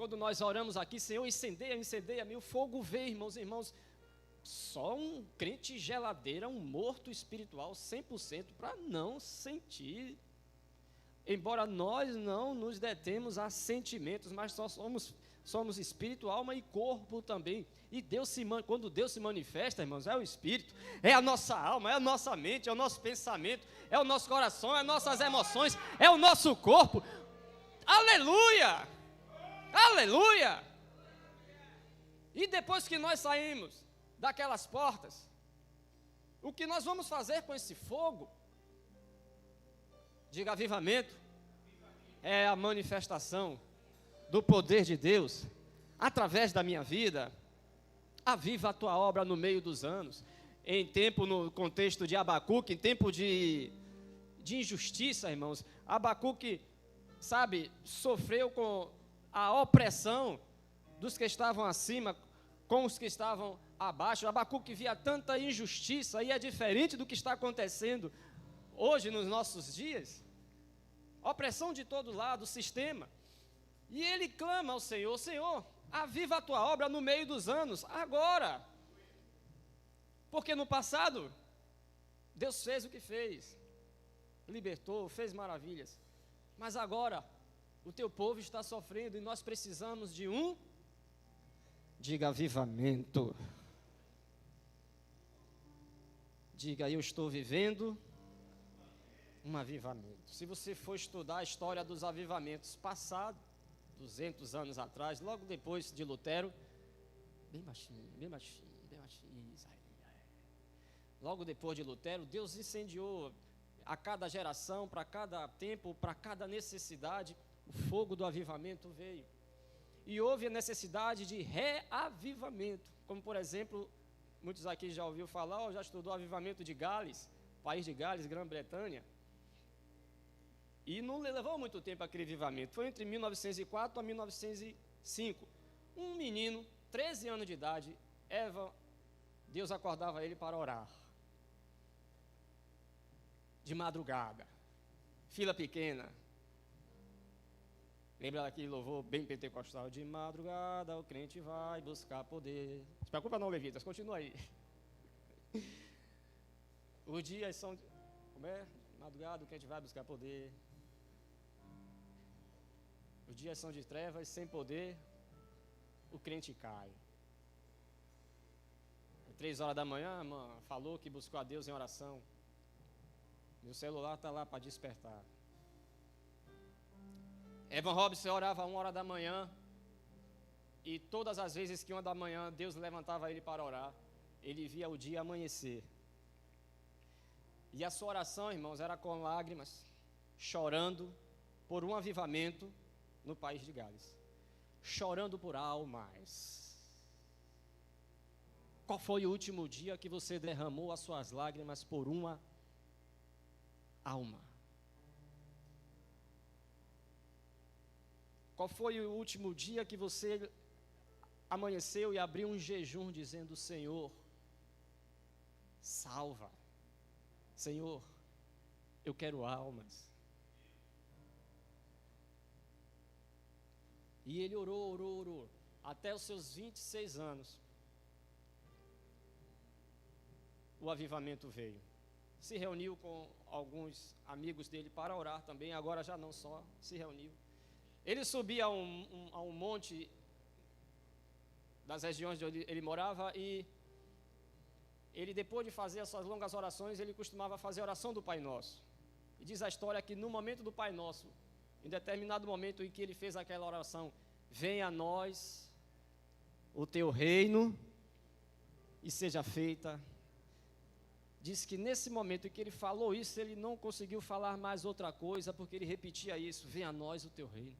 quando nós oramos aqui, Senhor, incendeia, incendeia-me, o fogo veio, irmãos, só um crente geladeira, um morto espiritual 100% para não sentir. Embora nós não nos detemos a sentimentos, mas só somos espírito, alma e corpo também. E quando Deus se manifesta, irmãos, é o espírito, é a nossa alma, é a nossa mente, é o nosso pensamento, é o nosso coração, é as nossas emoções, é o nosso corpo. Aleluia! Aleluia! E depois que nós saímos daquelas portas, o que nós vamos fazer com esse fogo? Diga avivamento. É a manifestação do poder de Deus através da minha vida. Aviva a tua obra no meio dos anos. No contexto de Abacuque, em tempo de injustiça, irmãos, Abacuque, sofreu com a opressão dos que estavam acima, com os que estavam abaixo. Abacuque via tanta injustiça, e é diferente do que está acontecendo hoje nos nossos dias. Opressão de todo lado, sistema. E ele clama ao Senhor: Senhor, aviva a tua obra no meio dos anos, agora. Porque no passado, Deus fez o que fez, libertou, fez maravilhas. Mas agora, o teu povo está sofrendo e nós precisamos de diga avivamento. Diga, eu estou vivendo um avivamento. Se você for estudar a história dos avivamentos passados, 200 anos atrás, logo depois de Lutero, bem baixinho, logo depois de Lutero, Deus incendiou a cada geração, para cada tempo, para cada necessidade, o fogo do avivamento veio. E houve a necessidade de reavivamento, como por exemplo, muitos aqui já ouviram falar, ou já estudou o avivamento de Gales, país de Gales, Grã-Bretanha. E não levou muito tempo aquele avivamento, foi entre 1904 a 1905. Um menino, 13 anos de idade, Deus acordava ele para orar. De madrugada, fila pequena. Lembra daquele louvor bem pentecostal? De madrugada o crente vai buscar poder. Não se preocupa não, levitas, continua aí. Os dias são... Como é? Madrugada o crente vai buscar poder. Os dias são de trevas, sem poder, o crente cai. 3 horas da manhã, a irmã falou que buscou a Deus em oração. Meu celular está lá para despertar. Evan Robson orava 1 hora da manhã, e todas as vezes que 1 da manhã Deus levantava ele para orar, ele via o dia amanhecer. E a sua oração, irmãos, era com lágrimas, chorando por um avivamento no país de Gales, chorando por almas. Qual foi o último dia que você derramou as suas lágrimas por uma alma? Qual foi o último dia que você amanheceu e abriu um jejum dizendo: Senhor, salva, Senhor, eu quero almas. E ele orou, até os seus 26 anos, o avivamento veio. Se reuniu com alguns amigos dele para orar também, agora já não só, se reuniu. Ele subia a um monte das regiões onde ele morava, e ele, depois de fazer as suas longas orações, ele costumava fazer a oração do Pai Nosso. E diz a história que no momento do Pai Nosso, em determinado momento em que ele fez aquela oração: venha a nós o teu reino e seja feita. Diz que nesse momento em que ele falou isso, ele não conseguiu falar mais outra coisa, porque ele repetia isso: venha a nós o teu reino,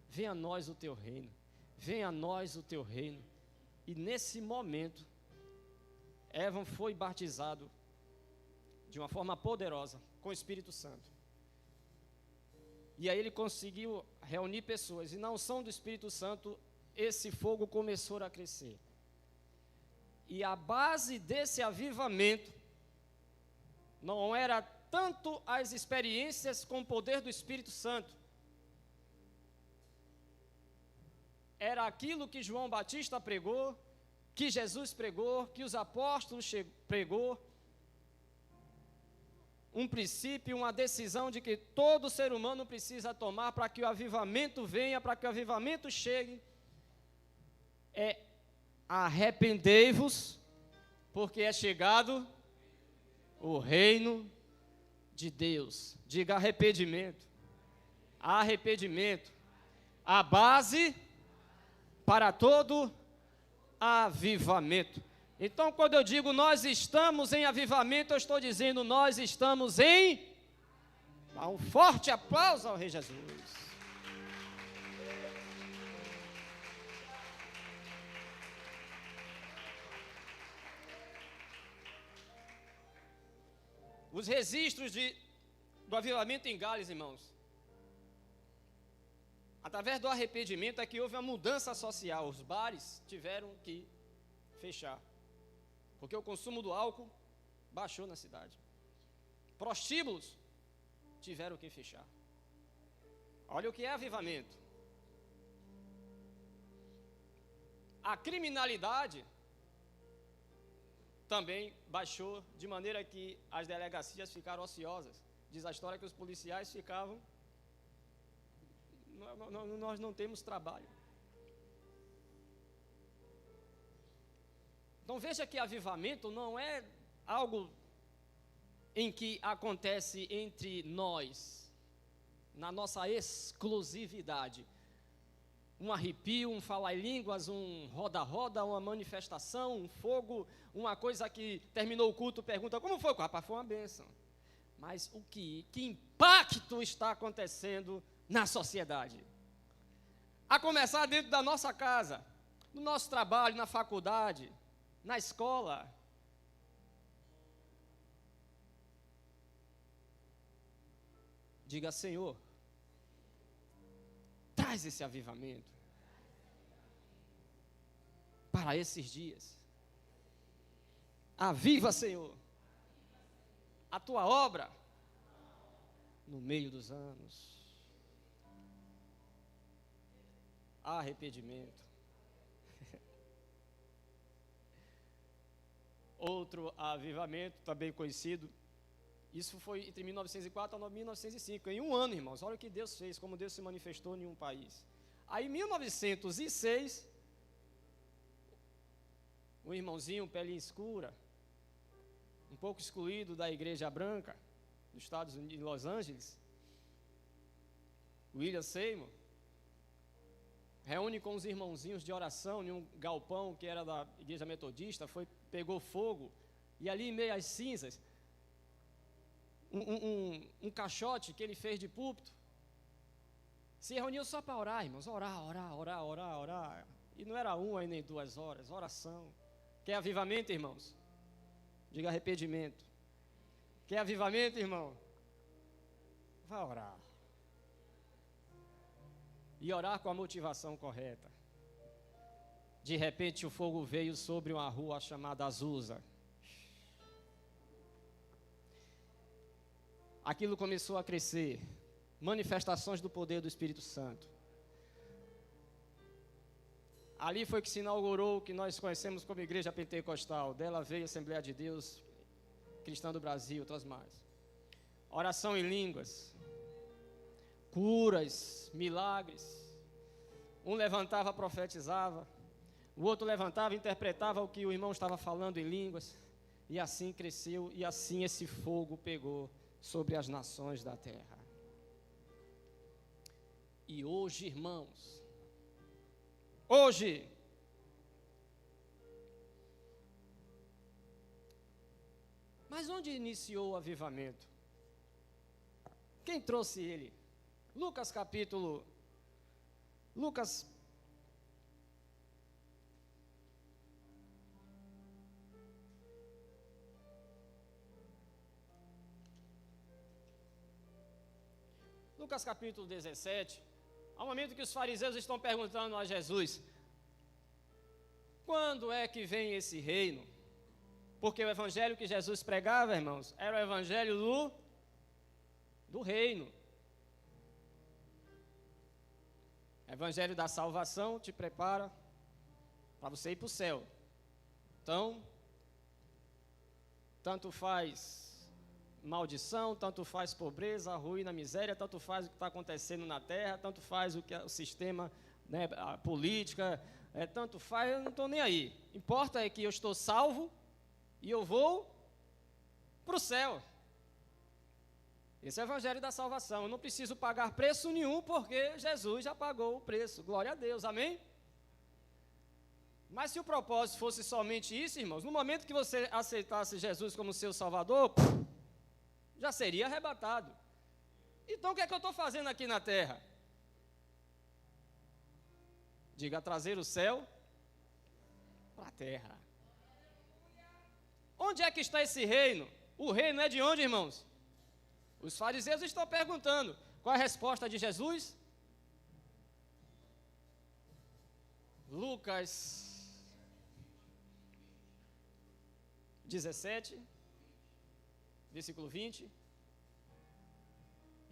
venha a nós o teu reino, venha a nós o teu reino. E nesse momento, Evan foi batizado de uma forma poderosa com o Espírito Santo. E aí ele conseguiu reunir pessoas, e na unção do Espírito Santo, esse fogo começou a crescer. E a base desse avivamento não era tanto as experiências com o poder do Espírito Santo, era aquilo que João Batista pregou, que Jesus pregou, que os apóstolos pregou. Um princípio, uma decisão de que todo ser humano precisa tomar para que o avivamento venha, para que o avivamento chegue. É: arrependei-vos, porque é chegado o reino de Deus. Diga arrependimento. Arrependimento. A base para todo avivamento. Então, quando eu digo nós estamos em avivamento, eu estou dizendo nós estamos em... Dá um forte aplauso ao Rei Jesus. Os registros do avivamento em Gales, irmãos, através do arrependimento é que houve uma mudança social. Os bares tiveram que fechar, porque o consumo do álcool baixou na cidade. Prostíbulos tiveram que fechar. Olha o que é avivamento. A criminalidade também baixou, de maneira que as delegacias ficaram ociosas. Diz a história que os policiais ficavam... Nós não temos trabalho. Então veja que avivamento não é algo em que acontece entre nós, na nossa exclusividade. Um arrepio, um falar em línguas, um roda-roda, uma manifestação, um fogo, uma coisa que terminou o culto, pergunta, como foi? Rapaz, foi uma bênção. Mas que impacto está acontecendo na sociedade? A começar dentro da nossa casa, no nosso trabalho, na faculdade, na escola. Diga, Senhor, traz esse avivamento para esses dias. Aviva, Senhor, a tua obra no meio dos anos. Arrependimento. Outro avivamento, também conhecido, isso foi entre 1904 a 1905, em um ano, irmãos. Olha o que Deus fez, como Deus se manifestou em um país. Aí, em 1906, um irmãozinho, pele escura, um pouco excluído da Igreja Branca, dos Estados Unidos, de Los Angeles, William Seymour, reúne com os irmãozinhos de oração em um galpão que era da Igreja Metodista, pegou fogo, e ali em meio às cinzas, um caixote que ele fez de púlpito, se reuniu só para orar, irmãos, orar, e não era uma e nem 2 horas, oração. Quer avivamento, irmãos? Diga arrependimento. Quer avivamento, irmão? Vá orar. E orar com a motivação correta. De repente o fogo veio sobre uma rua chamada Azusa. Aquilo começou a crescer. Manifestações do poder do Espírito Santo. Ali foi que se inaugurou o que nós conhecemos como Igreja Pentecostal. Dela veio a Assembleia de Deus Cristã do Brasil, outras mais. Oração em línguas. Curas, milagres. Um levantava, profetizava. O outro levantava, interpretava o que o irmão estava falando em línguas. E assim cresceu, e assim esse fogo pegou sobre as nações da terra. E hoje, irmãos, mas onde iniciou o avivamento? Quem trouxe ele? Lucas capítulo Lucas capítulo 17, ao momento que os fariseus estão perguntando a Jesus, quando é que vem esse reino? Porque o evangelho que Jesus pregava, irmãos, era o evangelho do reino. Evangelho da salvação te prepara para você ir para o céu. Então, tanto faz maldição, tanto faz pobreza, ruína, miséria, tanto faz o que está acontecendo na terra, tanto faz o que o sistema, né, a política, tanto faz, eu não estou nem aí. Importa é que eu estou salvo e eu vou para o céu. Esse é o evangelho da salvação. Eu não preciso pagar preço nenhum, porque Jesus já pagou o preço. Glória a Deus, amém? Mas se o propósito fosse somente isso, irmãos, no momento que você aceitasse Jesus como seu Salvador, já seria arrebatado. Então o que é que eu estou fazendo aqui na terra? Diga, trazer o céu para a terra. Onde é que está esse reino? O reino é de onde, irmãos? Os fariseus estão perguntando. Qual é a resposta de Jesus? Lucas 17, versículo 20.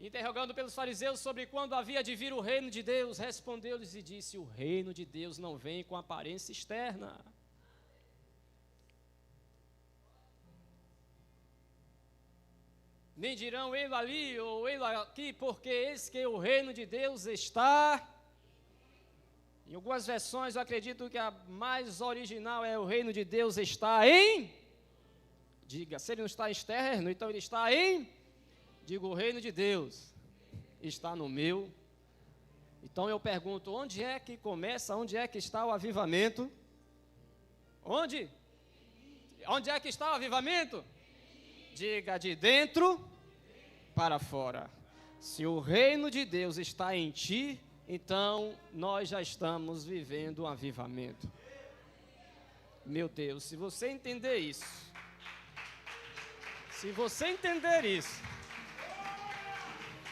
Interrogando pelos fariseus sobre quando havia de vir o reino de Deus, respondeu-lhes e disse: o reino de Deus não vem com aparência externa. Nem dirão ele ali ou ele aqui, porque eis que o reino de Deus está. Em algumas versões, eu acredito que a mais original é: o reino de Deus está em. Diga, se ele não está externo, então ele está em. Diga, o reino de Deus está no meu. Então eu pergunto, onde é que começa, onde é que está o avivamento? Onde? Onde é que está o avivamento? Diga, de dentro para fora. Se o reino de Deus está em ti, então nós já estamos vivendo um avivamento. Meu Deus, se você entender isso, se você entender isso,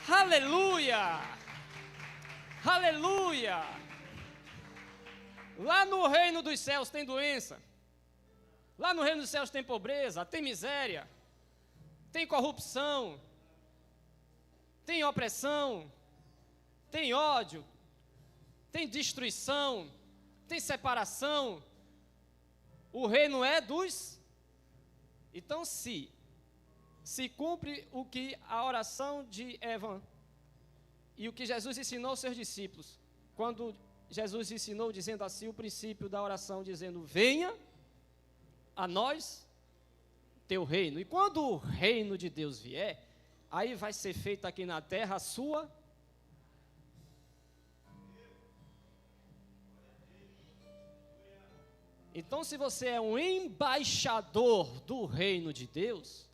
aleluia, aleluia. Lá no reino dos céus tem doença, lá no reino dos céus tem pobreza, tem miséria, tem corrupção, tem opressão, tem ódio, tem destruição, tem separação. O reino é dos. Então, se cumpre o que a oração de Evan e o que Jesus ensinou aos seus discípulos, quando Jesus ensinou dizendo assim o princípio da oração, dizendo: venha a nós teu reino. E quando o reino de Deus vier, aí vai ser feita aqui na terra a sua. Então, se você é um embaixador do reino de Deus,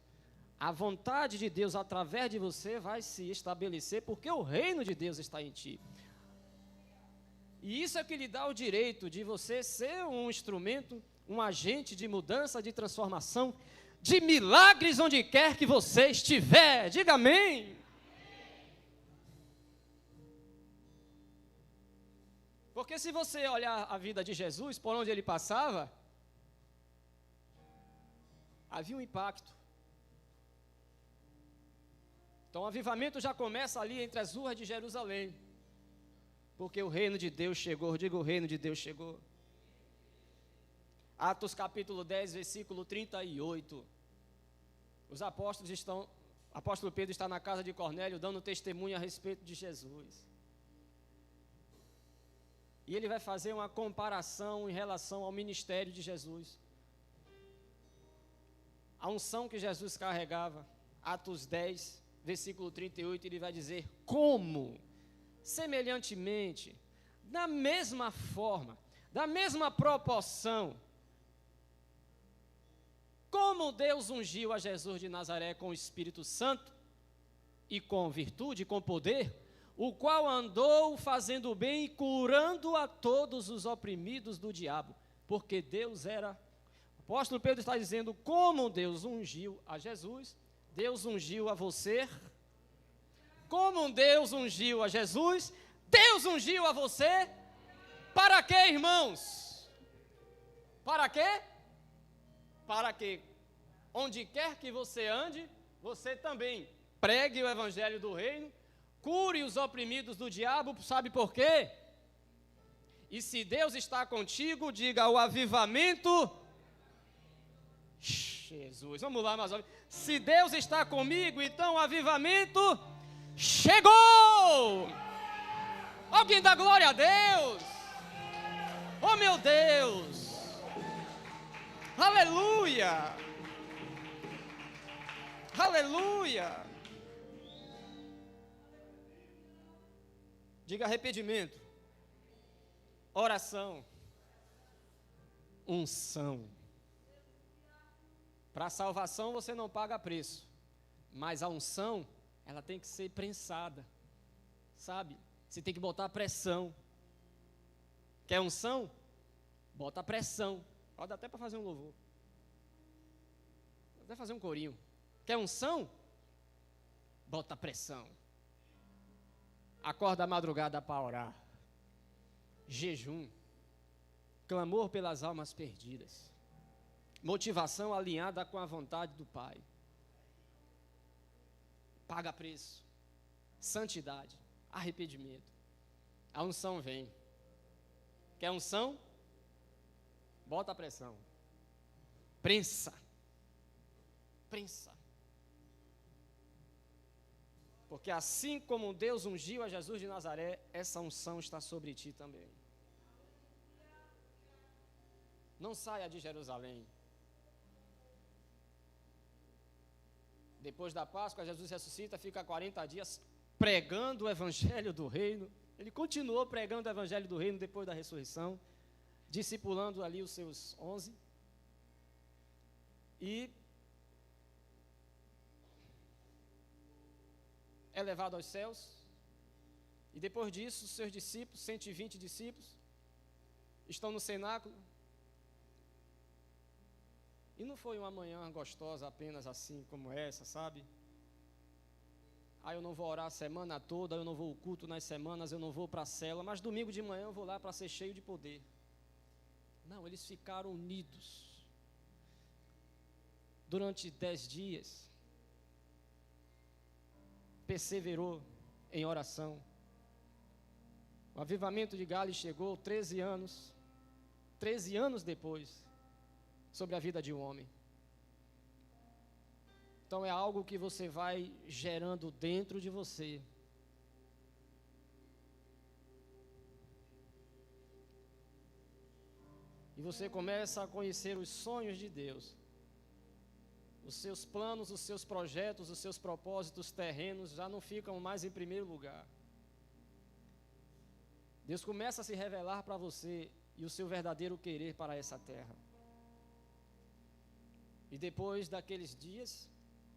a vontade de Deus através de você vai se estabelecer, porque o reino de Deus está em ti. E isso é que lhe dá o direito de você ser um instrumento, um agente de mudança, de transformação, de milagres onde quer que você estiver. Diga amém. Porque se você olhar a vida de Jesus, por onde ele passava, havia um impacto. Então o avivamento já começa ali entre as ruas de Jerusalém, porque o reino de Deus chegou. Diga, o reino de Deus chegou. Atos capítulo 10, versículo 38. Os apóstolos estão, o apóstolo Pedro está na casa de Cornélio dando testemunho a respeito de Jesus. E ele vai fazer uma comparação em relação ao ministério de Jesus. A unção que Jesus carregava. Atos 10, versículo 38, ele vai dizer: como, semelhantemente, da mesma forma, da mesma proporção, como Deus ungiu a Jesus de Nazaré com o Espírito Santo e com virtude, com poder, o qual andou fazendo o bem e curando a todos os oprimidos do diabo, porque Deus era. O apóstolo Pedro está dizendo: como Deus ungiu a Jesus, Deus ungiu a você. Como Deus ungiu a Jesus, Deus ungiu a você. Para quê, irmãos? Para quê? Para que, onde quer que você ande, você também pregue o evangelho do reino, cure os oprimidos do diabo. Sabe por quê? E se Deus está contigo, diga o avivamento. Jesus, vamos lá mais uma vez. Se Deus está comigo, então o avivamento chegou. Alguém dá glória a Deus. Oh meu Deus. Aleluia. Aleluia. Diga arrependimento, oração, unção. Para a salvação você não paga preço, mas a unção, ela tem que ser prensada, sabe? Você tem que botar pressão. Quer unção? Bota pressão. Pode até para fazer um louvor. Pode até fazer um corinho. Quer unção? Bota pressão. Acorda à madrugada para orar. Jejum. Clamor pelas almas perdidas. Motivação alinhada com a vontade do Pai. Paga preço. Santidade. Arrependimento. A unção vem. Quer unção? Bota a pressão. Prensa. Prensa. Porque assim como Deus ungiu a Jesus de Nazaré, essa unção está sobre ti também. Não saia de Jerusalém. Depois da Páscoa, Jesus ressuscita, fica 40 dias pregando o evangelho do reino. Ele continuou pregando o evangelho do reino depois da ressurreição, discipulando ali os seus 11. E é levado aos céus, e depois disso, seus discípulos, 120 discípulos, estão no cenáculo, e não foi uma manhã gostosa apenas assim como essa, sabe? Eu não vou orar a semana toda, eu não vou ao culto nas semanas, eu não vou para a célula, mas domingo de manhã eu vou lá para ser cheio de poder. Não, eles ficaram unidos, durante 10 dias, perseverou em oração. O avivamento de Gales chegou 13 anos depois, sobre a vida de um homem. Então é algo que você vai gerando dentro de você. E você começa a conhecer os sonhos de Deus. Os seus planos, os seus projetos, os seus propósitos terrenos já não ficam mais em primeiro lugar. Deus começa a se revelar para você e o seu verdadeiro querer para essa terra. E depois daqueles dias,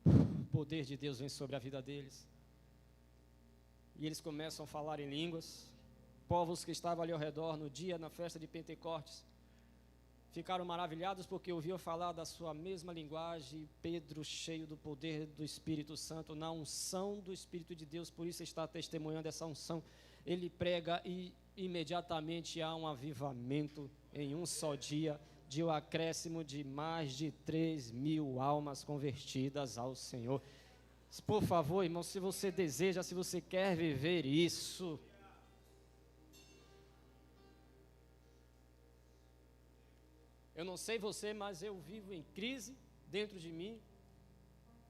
o poder de Deus vem sobre a vida deles. E eles começam a falar em línguas. Povos que estavam ali ao redor no dia, na festa de Pentecostes, ficaram maravilhados porque ouviam falar da sua mesma linguagem. Pedro, cheio do poder do Espírito Santo, na unção do Espírito de Deus, por isso está testemunhando essa unção. Ele prega e imediatamente há um avivamento em um só dia, de um acréscimo de mais de 3.000 almas convertidas ao Senhor. Por favor, irmão, se você deseja, se você quer viver isso, eu não sei você, mas eu vivo em crise dentro de mim,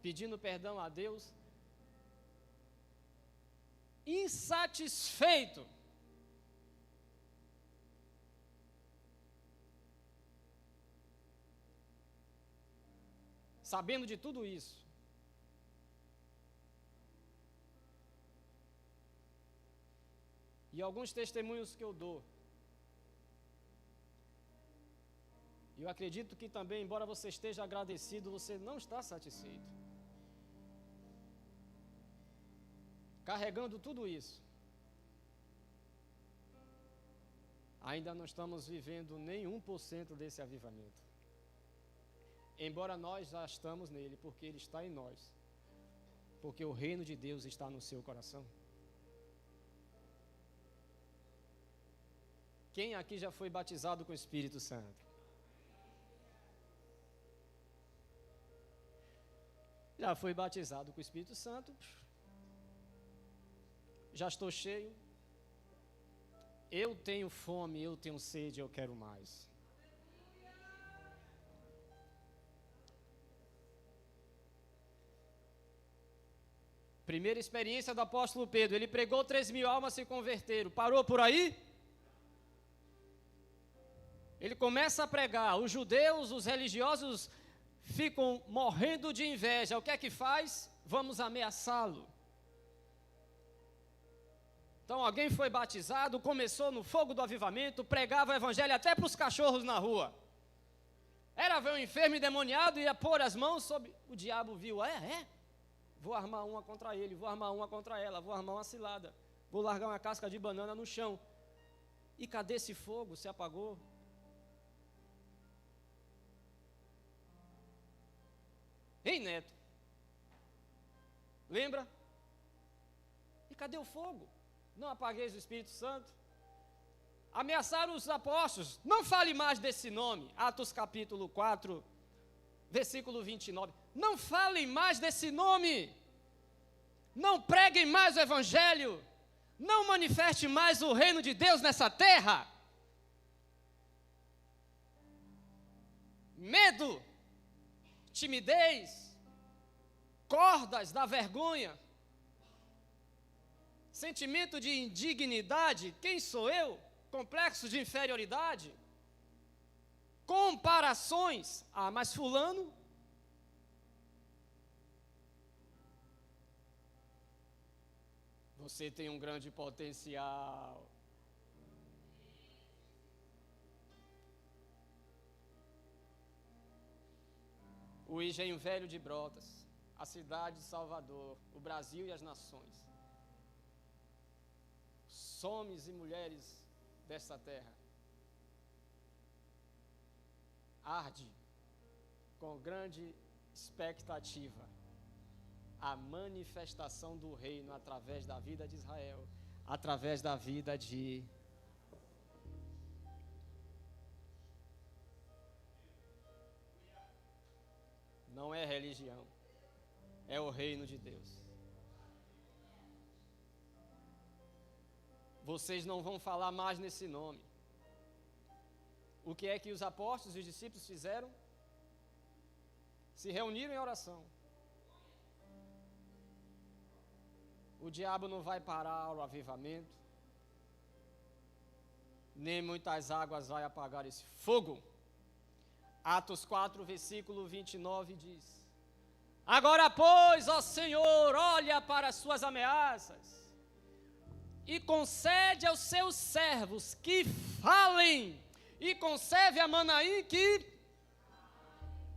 pedindo perdão a Deus, insatisfeito. Sabendo de tudo isso. E alguns testemunhos que eu dou, eu acredito que também, embora você esteja agradecido, você não está satisfeito. Carregando tudo isso, ainda não estamos vivendo nem 1% desse avivamento. Embora nós já estamos nele, porque ele está em nós. Porque o reino de Deus está no seu coração. Quem aqui já foi batizado com o Espírito Santo? Já foi batizado com o Espírito Santo. Já estou cheio. eu tenho fome, eu tenho sede, eu quero mais. Primeira experiência do apóstolo Pedro, ele pregou, 3.000 almas se converteram. Parou por aí? Ele começa a pregar, os judeus, os religiosos ficam morrendo de inveja. O que é que faz? Vamos ameaçá-lo. Então alguém foi batizado, começou no fogo do avivamento, pregava o evangelho até para os cachorros na rua. Era ver um enfermo endemoniado, ia pôr as mãos sobre... O diabo viu, vou armar uma contra ele, vou armar uma contra ela, vou armar uma cilada, vou largar uma casca de banana no chão. E cadê esse fogo? Se apagou. Ei, Neto, lembra? E cadê o fogo? Não apagueis o Espírito Santo? Ameaçaram os apóstolos, não fale mais desse nome. Atos capítulo 4, versículo 29. Não falem mais desse nome. Não preguem mais o evangelho. Não manifeste mais o reino de Deus nessa terra. Medo, timidez, cordas da vergonha, sentimento de indignidade, quem sou eu? Complexo de inferioridade, comparações, mas fulano, você tem um grande potencial. O Engenho Velho de Brotas, a cidade de Salvador, o Brasil e as nações. Os homens e mulheres desta terra. Arde com grande expectativa a manifestação do reino através da vida de Israel, através da vida de... Não é religião, é o reino de Deus. Vocês não vão falar mais nesse nome. O que é que os apóstolos e os discípulos fizeram? Se reuniram em oração. O diabo não vai parar o avivamento, nem muitas águas vai apagar esse fogo. Atos 4, versículo 29 diz: agora, pois, ó Senhor, olha para as suas ameaças e concede aos seus servos que falem, e concede a Manaim que,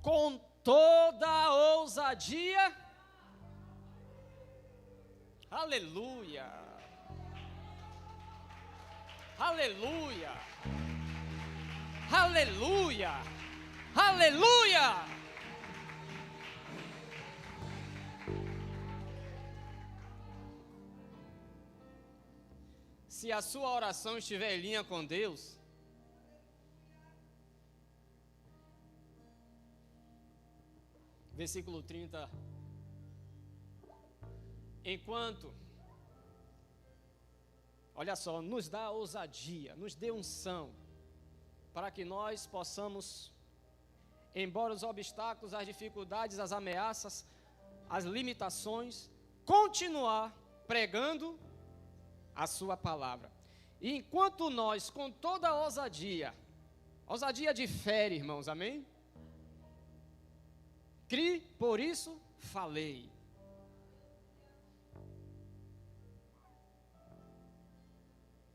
com toda a ousadia, aleluia, aleluia, aleluia, aleluia. Se a sua oração estiver em linha com Deus, versículo 30, enquanto, olha só, nos dá ousadia, nos dê unção, para que nós possamos, embora os obstáculos, as dificuldades, as ameaças, as limitações, continuar pregando a sua palavra. E enquanto nós, com toda a ousadia de fé, irmãos, amém? Crie, por isso falei.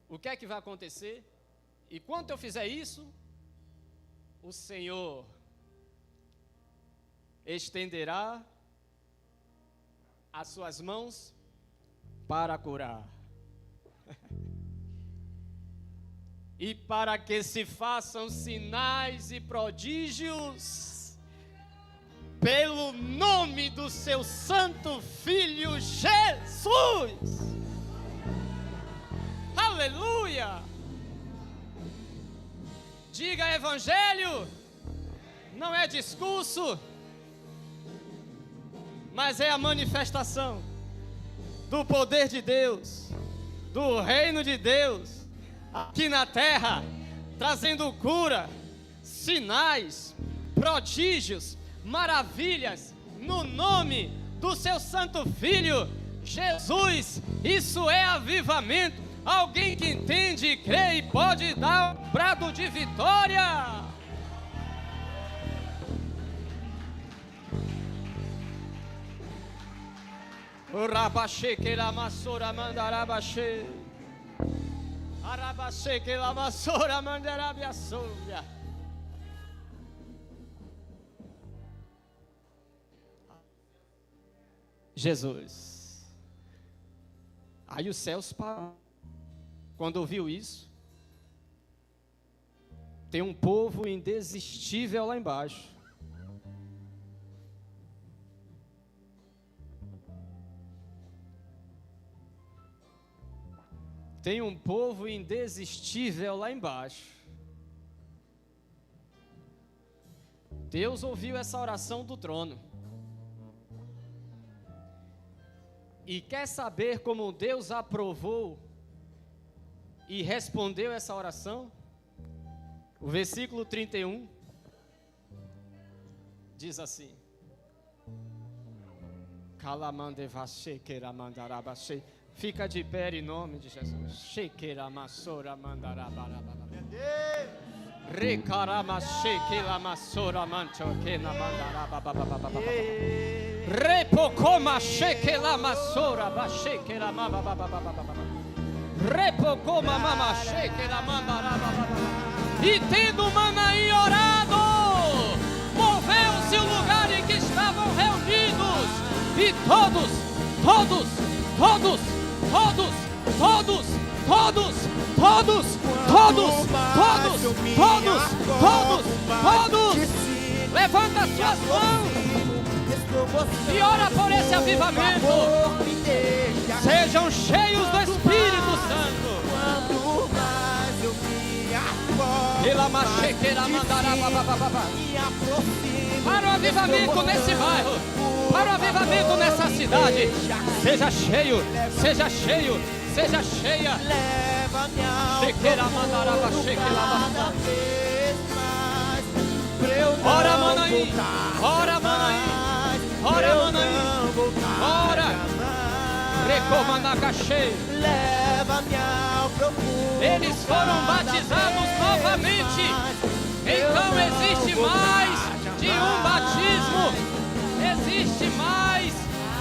O que é que vai acontecer? E quando eu fizer isso, o Senhor estenderá as suas mãos para curar. E para que se façam sinais e prodígios pelo nome do seu santo Filho Jesus. Aleluia! Diga: evangelho não é discurso, mas é a manifestação do poder de Deus, do reino de Deus, aqui na terra, trazendo cura, sinais, prodígios, maravilhas, no nome do seu santo Filho, Jesus. Isso é avivamento. Alguém que entende e crê e pode dar um brado de vitória. O rabaxê que la massora mandarabaxê. Arabaxê que la massora mandarabiaçúria. Jesus. Aí os céus pararam. Quando ouviu isso, tem um povo indesistível lá embaixo. Tem um povo indesistível lá embaixo. Deus ouviu essa oração do trono. E quer saber como Deus aprovou e respondeu essa oração? O versículo 31 diz assim: fica de pé em nome de Jesus. Repocoma shekela masora bashekela mama. Repocoma mama shekela mama. E tendo Manaim orado, moveu-se o lugar em que estavam reunidos, e todos, levanta as suas mãos e ora por esse avivamento. Sejam cheios do Espírito Santo. Para o avivamento nesse bairro, para o avivamento nessa cidade. Seja cheio, seja cheio, seja cheia. Ora, Manaim, ora, Manaim, ora, Manaim, ora. Leva-me ao profundo. Eles foram batizados novamente. Então existe mais de um batismo. Existe mais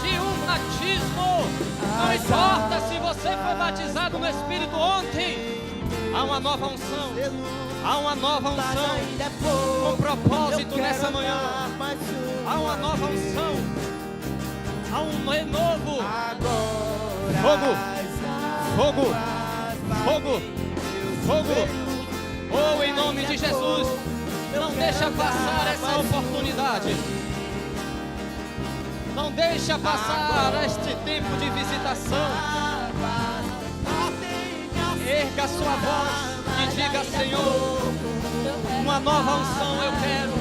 de um batismo. Não importa se você foi batizado no Espírito ontem. Há uma nova unção. Há uma nova unção. Com propósito nessa manhã. Há uma nova unção. Há um renovo. Fogo, fogo, fogo, fogo. Oh, em nome de Jesus, não deixa passar essa oportunidade. Não deixa passar este tempo de visitação. Erga sua voz e diga: Senhor, uma nova unção eu quero.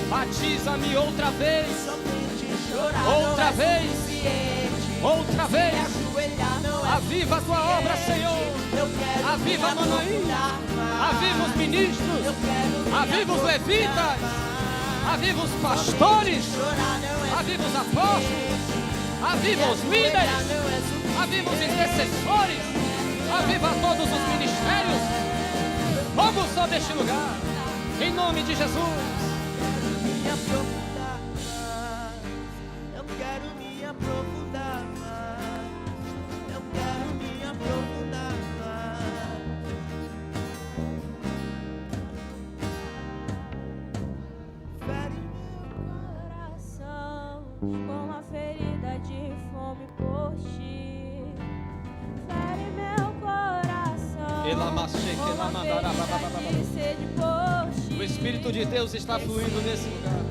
Batiza-me outra vez. Outra vez. Outra vez. Aviva a tua obra, Senhor. Aviva Manaim. Aviva os ministros. Aviva os levitas. Aviva os pastores. Aviva os apóstolos. Aviva os líderes. Aviva os intercessores. Aviva todos os ministérios. Fogo sobre este lugar. Em nome de Jesus. Me aprofundar mais. Eu quero me aprofundar mais. Eu quero me aprofundar mais. Fere meu coração com uma ferida de fome por ti. Fere meu coração com uma ferida de sede por ti. O Espírito de Deus está fluindo nesse lugar.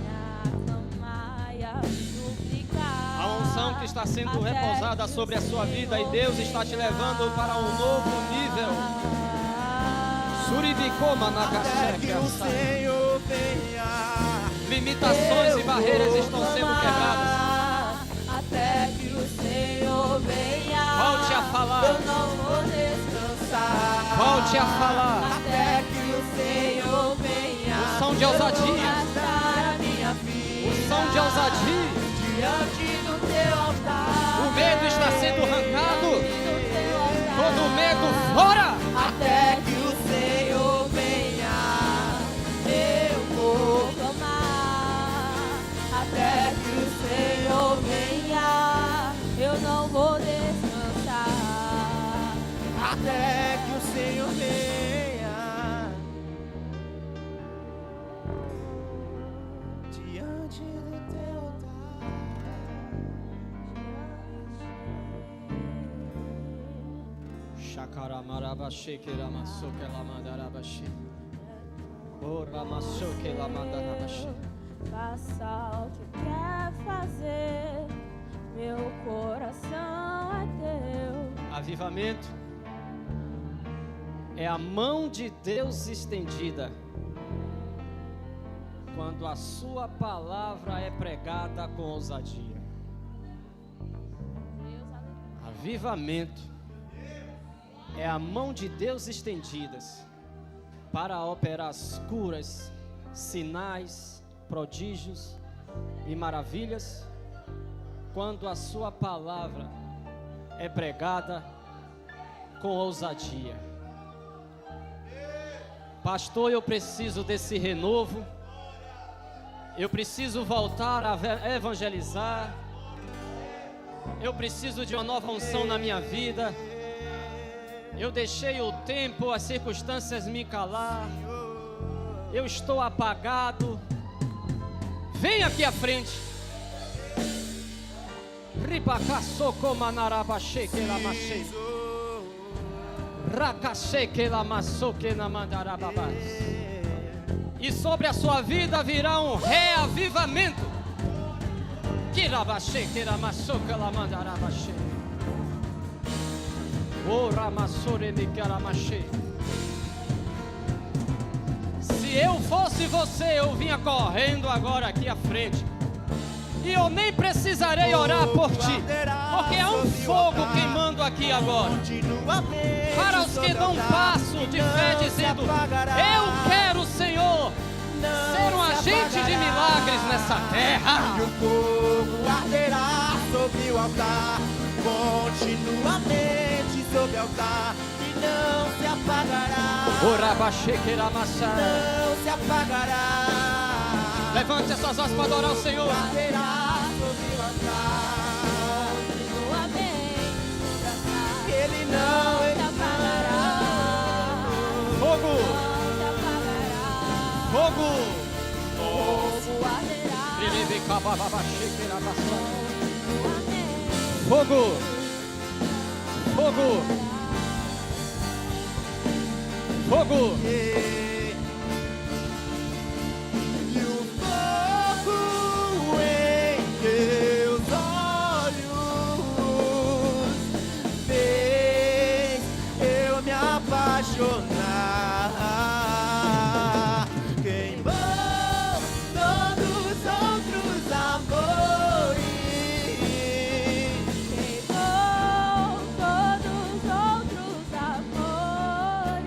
A unção que está sendo repousada sobre a sua vida, e Deus está te levando para um novo nível. Suribicoma na limitações e barreiras estão sendo quebradas. Até que o Senhor venha. Volte a falar. Eu não vou descansar. Volte a falar. Até que o Senhor venha. Unção de ousadia. A minha vida. Unção de ousadia. Diante do teu altar. O medo está sendo arrancado. Do teu altar. Todo medo fora. Até que o Senhor venha, eu vou clamar. Até que o Senhor venha, eu não vou descansar. Até que o Senhor venha diante do teu altar. Shakaramarabashi keramasoke lamandarabashi. Oramasoke lamandarabashi. Faça o que quer fazer, meu coração é teu. Avivamento é a mão de Deus estendida quando a sua palavra é pregada com ousadia. Avivamento é a mão de Deus estendidas para operar as curas, sinais, prodígios e maravilhas quando a sua palavra é pregada com ousadia. Pastor, eu preciso desse renovo. Eu preciso voltar a evangelizar. Eu preciso de uma nova unção na minha vida. Eu deixei o tempo, as circunstâncias me calar. Eu estou apagado. Vem aqui à frente. E sobre a sua vida virá um reavivamento. Se eu fosse você, eu vinha correndo agora aqui à frente. E eu nem precisarei orar por ti, porque há um fogo queimando aqui agora. Para os que dão um passo de fé dizendo: eu quero, Senhor, ser um agente de milagres nessa terra. E o fogo arderá sobre o altar, continuamente sobre o altar, e não se apagará. Não se apagará. Levante essas vozes para adorar o Senhor. Arderá sobre o altar, ele não se apagará. Fogo, Se apagará. fogo. Fogo arderá. Fogo, fogo, fogo. E o fogo em teus olhos fez eu me apaixonar. Queimou todos os outros amores. Queimou todos os outros amores.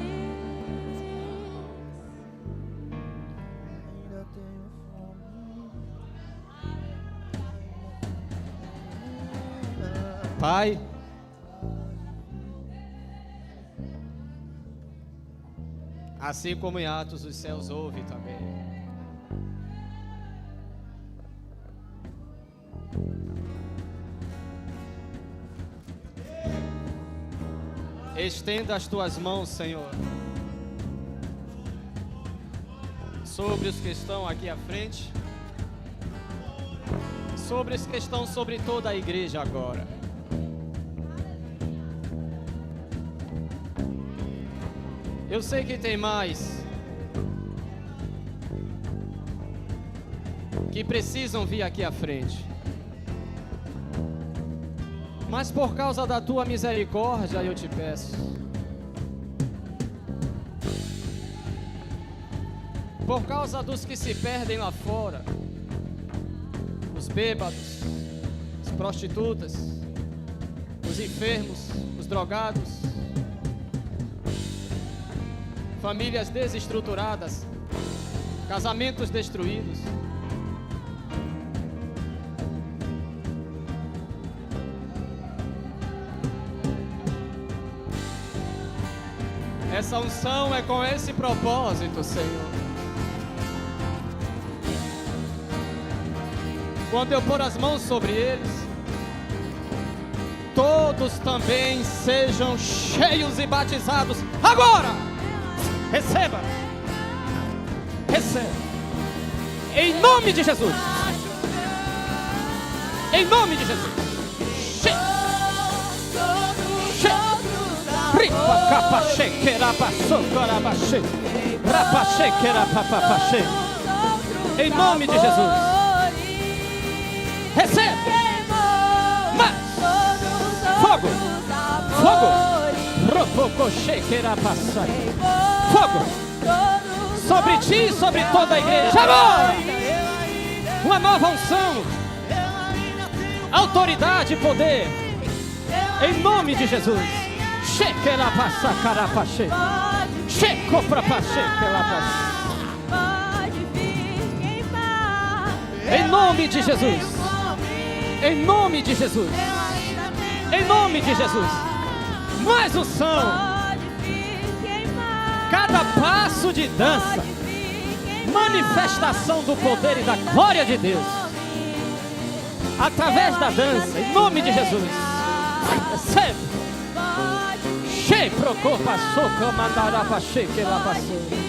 Ainda tenho fome. Pai, assim como em Atos os céus ouvem também. Estenda as tuas mãos, Senhor, sobre os que estão aqui à frente, sobre os que estão sobre toda a igreja agora. Eu sei que tem mais que precisam vir aqui à frente, mas por causa da tua misericórdia eu te peço, por causa dos que se perdem lá fora, os bêbados, as prostitutas, os enfermos, os drogados, famílias desestruturadas, casamentos destruídos. Essa unção é com esse propósito, Senhor. Quando eu pôr as mãos sobre eles, todos também sejam cheios e batizados agora. Receba. Receba. Em nome de Jesus. Em nome de Jesus. Em nome de Jesus. Recebe. Mais. Fogo. Fogo. Fogo. Sobre ti e sobre toda a igreja. Agora. Uma nova unção. Autoridade e poder. Em nome de Jesus. Chequera passa carapache. Checo pra em nome de Jesus. Em nome de Jesus. Em nome de Jesus. Mais unção. Cada passo de dança, manifestação do poder e da glória de Deus. Através da dança, em nome de Jesus. Recebe. Che procopa soca mandará para che que lá passou.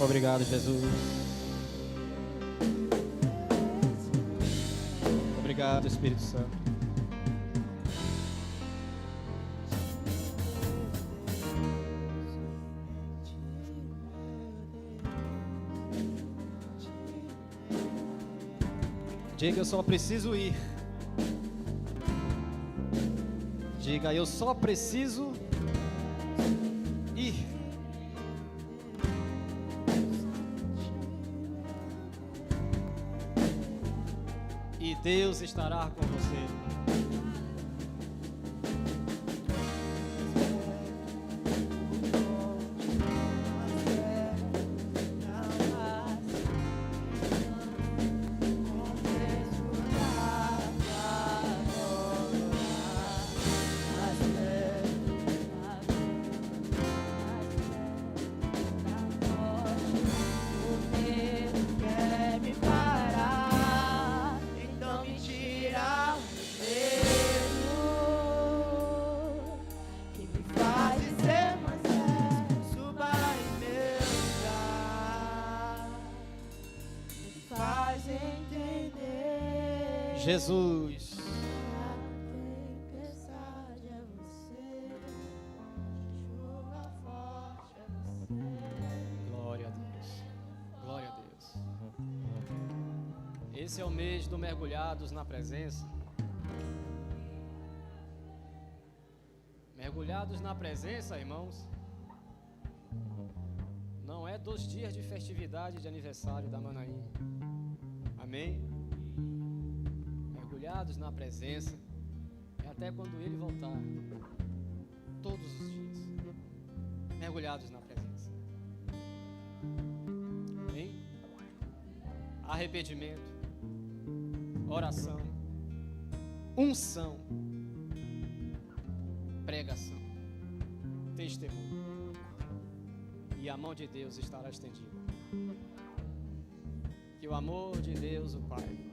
Obrigado, Jesus. Obrigado, Espírito Santo. Diga, eu só preciso ir. Diga, eu só preciso ir. E Deus estará com você. Jesus. Tempestade é você, chuva forte é você. Glória a Deus. Glória a Deus. Esse é o mês do mergulhados na presença. Mergulhados na presença, irmãos, não é dos dias de festividade de aniversário da Manaim. Amém? Mergulhados na presença é até quando Ele voltar. Todos os dias. Mergulhados na presença. Amém? Arrependimento, oração, unção, pregação, testemunho, e a mão de Deus estará estendida. Que o amor de Deus, o Pai,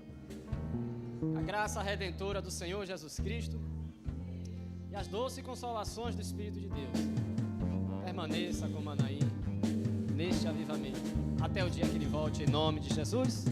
a graça redentora do Senhor Jesus Cristo e as doces consolações do Espírito de Deus permaneça com Manaim neste avivamento até o dia que Ele volte, em nome de Jesus.